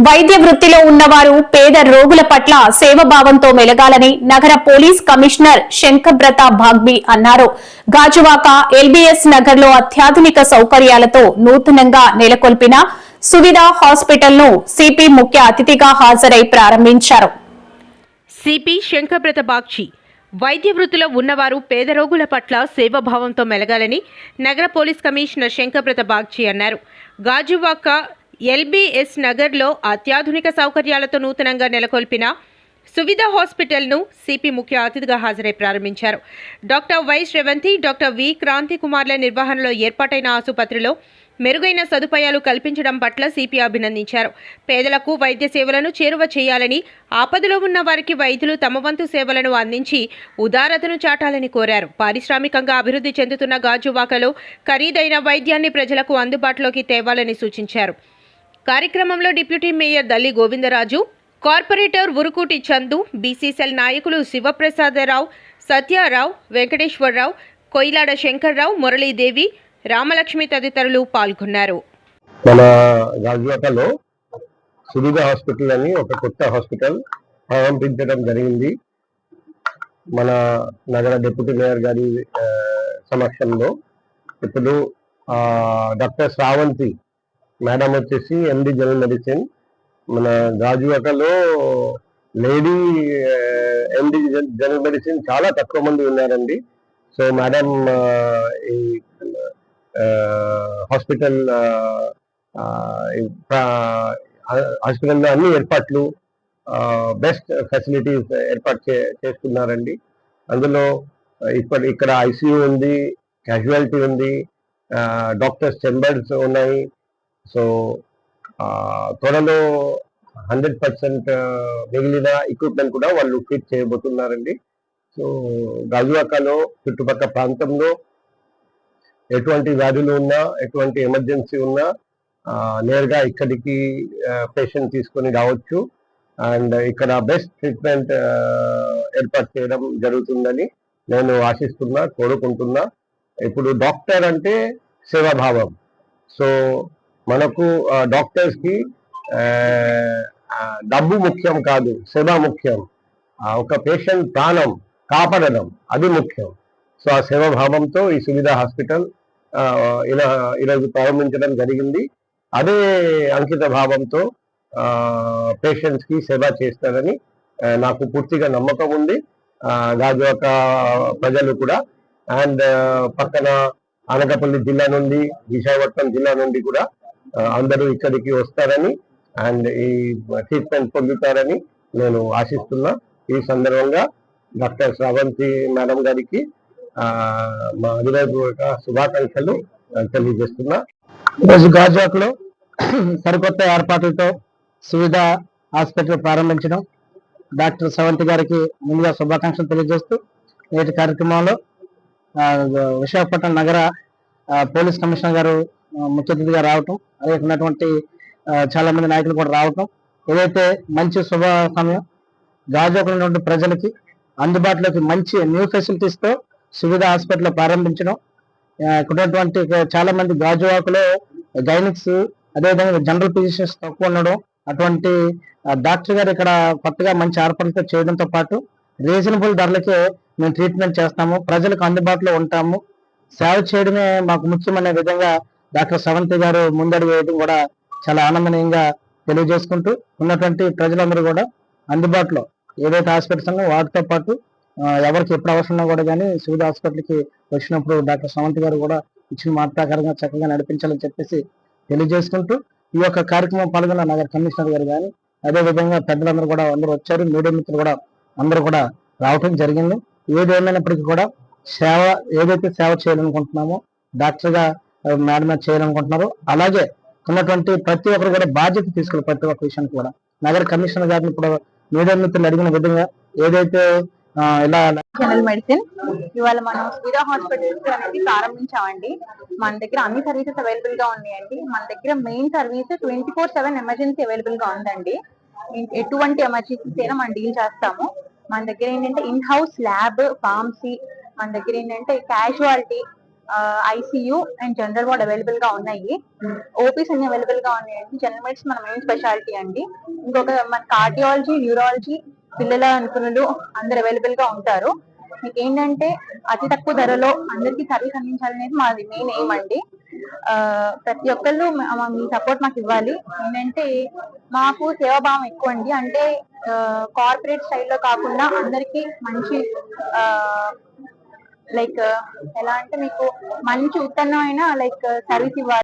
వైద్య వృత్తిలో ఉన్నవారు పేద రోగుల పట్ల సేవభావంతో మెలగాలని నగర పోలీస్ కమిషనర్ శంకబ్రత భాగ్బి అన్నారు. గాజువాక ఎల్బీఎస్ నగర్ లో అత్యాధునిక సౌకర్యాలతో నూతనంగా నెలకొల్పిన సువిధ హాస్పిటల్ ను సిపి ముఖ్య అతిథిగా హాజరై ప్రారంభించారు. సిపి శంకబ్రత భాగ్చి వైద్య వృత్తిలో ఉన్నవారు పేద రోగుల పట్ల సేవాభావంతో మెలగాలని నగర పోలీస్ కమిషనర్ శంకబ్రత భాగ్చి అన్నారు. గాజువాక ఎల్బీఎస్ నగర్లో అత్యాధునిక సౌకర్యాలతో నూతనంగా నెలకొల్పిన సువిధ హాస్పిటల్ను సిపి ముఖ్య అతిథిగా హాజరై ప్రారంభించారు. Doctor Y Sravanthi, doctor V Kranthi కుమార్ల నిర్వహణలో ఏర్పాటైన ఆసుపత్రిలో మెరుగైన సదుపాయాలు కల్పించడం పట్ల సిపి అభినందించారు. పేదలకు వైద్య సేవలను చేరువ చేయాలని, ఆపదలో ఉన్న వారికి వైద్యులు తమ వంతు సేవలను అందించి ఉదారతను చాటాలని కోరారు. పారిశ్రామికంగా అభివృద్ధి చెందుతున్న గాజువాకలో ఖరీదైన వైద్యాన్ని ప్రజలకు అందుబాటులోకి తేవాలని సూచించారు. కార్యక్రమంలో deputy mayor Dalli Govindaraju, corporator Urukuti Chandu, BCCL నాయకులు శివప్రసాదరావు, సత్యారావు, వెంకటేశ్వరరావు, కొయిలాడ శంకర్రావు, మురళీదేవి, రామలక్ష్మి తదితరులు పాల్గొన్నారు. మన గాజువాకలో సువిధ హాస్పిటల్ అని ఒక కొత్త హాస్పిటల్ ప్రారంభించడం జరిగింది. మన నగర డిప్యూటీ మేయర్ గారి సమక్షంలో ఇప్పుడు డాక్టర్ శ్రావంతి మేడం వచ్చేసి ఎండి జనరల్ మెడిసిన్. మన గాజువాకలో లేడీ ఎండి జనరల్ మెడిసిన్ చాలా తక్కువ మంది ఉన్నారండి. సో మేడం ఈ హాస్పిటల్లో అన్ని ఏర్పాట్లు, బెస్ట్ ఫెసిలిటీస్ ఏర్పాటు చేస్తున్నారండి. అందులో ఇక్కడ ఐసీయూ ఉంది, క్యాజువాలిటీ ఉంది, డాక్టర్స్ చెంబర్స్ ఉన్నాయి. సో త్వరలో 100% మిగిలిన ఎక్విప్మెంట్ కూడా వాళ్ళు ఫిట్ చేయబోతున్నారండి. సో గాజువాకలో చుట్టుపక్కల ప్రాంతంలో ఎటువంటి వ్యాధులు ఉన్నా, ఎటువంటి ఎమర్జెన్సీ ఉన్నా నేరుగా ఇక్కడికి పేషెంట్ తీసుకొని రావచ్చు. అండ్ ఇక్కడ బెస్ట్ ట్రీట్మెంట్ ఏర్పాటు చేయడం జరుగుతుందని నేను ఆశిస్తున్నా, కోరుకుంటున్నా. ఇప్పుడు డాక్టర్ అంటే సేవాభావం. సో మనకు డాక్టర్స్కి డబ్బు ముఖ్యం కాదు, సేవ ముఖ్యం. ఒక పేషెంట్ ప్రాణం కాపాడడం అది ముఖ్యం. సో ఆ సేవాభావంతో ఈ సువిధ హాస్పిటల్ ఈరోజు ప్రారంభించడం జరిగింది. అదే అంకిత భావంతో పేషెంట్స్ కి సేవ చేస్తారని నాకు పూర్తిగా నమ్మకం ఉంది. గాజువాక ప్రజలు కూడా అండ్ పక్కన అనకాపల్లి జిల్లా నుండి, విశాఖపట్నం జిల్లా నుండి కూడా అందరూ ఇక్కడికి వస్తారని అండ్ ఈ ట్రీట్మెంట్ పొందుతారని నేను ఆశిస్తున్నా. ఈ సందర్భంగా డాక్టర్ శ్రావంతి మేడం గారికి మా హృదయపూర్వక శుభాకాంక్షలు తెలియజేస్తున్నా. ఈరోజు గాజువాకలో సరికొత్త ఏర్పాట్లతో సువిధ హాస్పిటల్ ప్రారంభించడం డాక్టర్ శ్రవంతి గారికి ముందుగా శుభాకాంక్షలు తెలియజేస్తూ, నేటి కార్యక్రమంలో విశాఖపట్నం నగర పోలీస్ కమిషనర్ గారు ముఖ్య అతిథిగా రావటం, అదే ఉన్నటువంటి చాలా మంది నాయకులు కూడా రావటం, ఏదైతే మంచి శుభ సమయం. గాజువాకలో ఉన్నటువంటి ప్రజలకి అందుబాటులోకి మంచి న్యూ ఫెసిలిటీస్తో సువిధ హాస్పిటల్ ప్రారంభించడం, ఉన్నటువంటి చాలా మంది గాజువాకలో గైనిక్స్, అదేవిధంగా జనరల్ ఫిజిషియన్స్ తక్కువ ఉండడం, అటువంటి డాక్టర్ గారు ఇక్కడ కొత్తగా మంచి ఏర్పాట్లతో చేయడంతో పాటు రీజనబుల్ ధరలకే మేము ట్రీట్మెంట్ చేస్తాము, ప్రజలకు అందుబాటులో ఉంటాము, సేవ చేయడమే మాకు ముఖ్యమనే విధంగా డాక్టర్ శ్రవంతి గారు ముందడుగు వేయడం కూడా చాలా ఆనందనీయంగా తెలియజేసుకుంటూ, ఉన్నటువంటి ప్రజలందరూ కూడా అందుబాటులో ఏదైతే హాస్పిటల్స్ ఉన్నాయో వాటితో పాటు ఎవరికి ఎప్పుడు అవసరం ఉన్నా కూడా కానీ సువిధ హాస్పిటల్కి వచ్చినప్పుడు డాక్టర్ శ్రవంతి గారు కూడా ఇచ్చిన మాట ప్రకారంగా చక్కగా నడిపించాలని చెప్పేసి తెలియజేసుకుంటూ, ఈ యొక్క కార్యక్రమం పాల్గొన్న నగర కమిషనర్ గారు కానీ అదేవిధంగా పెద్దలందరూ కూడా అందరూ వచ్చారు, మీడియా మిత్రులు కూడా అందరూ కూడా రావటం జరిగింది. ఏదేమైనప్పటికీ కూడా సేవ ఏదైతే సేవ చేయాలనుకుంటున్నామో డాక్టర్గా మేడం చేయాలనుకుంటున్నారో అలాగే ఉన్నటువంటి ప్రతి ఒక్కరు కూడా బాధ్యత తీసుకుని ప్రతి ఒక్క విషయానికి కూడా నగర కమిషనర్ గారిని ఇప్పుడు మీడియా మిత్రులు అడిగిన విధంగా ఏదైతే ఇలా జనరల్ మెడిసిన్ ఇవాళ మనం సువిధ హాస్పిటల్స్ అనేది ప్రారంభించామండి. మన దగ్గర అన్ని సర్వీసెస్ అవైలబుల్ గా ఉన్నాయండి. మన దగ్గర మెయిన్ సర్వీస్ 24/7 ఎమర్జెన్సీ అవైలబుల్ గా ఉందండి. ఎటువంటి ఎమర్జెన్సీస్ అయినా మనం డీల్ చేస్తాము. మన దగ్గర ఏంటంటే ఇన్ హౌస్ ల్యాబ్, ఫార్మసీ, మన దగ్గర ఏంటంటే casualty, ICU and general ward available గా ఉన్నాయి. ఓపీస్ అన్ని అవైలబుల్ గా ఉన్నాయండి. జనరల్ మెడిసిన్ మన మెయిన్ స్పెషాలిటీ అండి. ఇంకొక మన కార్డియాలజీ, న్యూరాలజీ, పిల్లల నిపుణులు అందరు అవైలబుల్ గా ఉంటారు. మీకు ఏంటంటే అతి తక్కువ ధరలో అందరికీ సర్వీస్ అందించాలనేది మాది మెయిన్ ఎయిమ్ అండి. ప్రతి ఒక్కళ్ళు మీ సపోర్ట్ మాకు ఇవ్వాలి. ఏంటంటే మాకు సేవాభావం ఎక్కువ అండి. అంటే కార్పొరేట్ స్టైల్లో కాకుండా అందరికి మంచి లైక్ ఎలా అంటే మీకు మంచి ఉత్తమమైన లైక్ సర్వీస్ ఇవ్వాలి.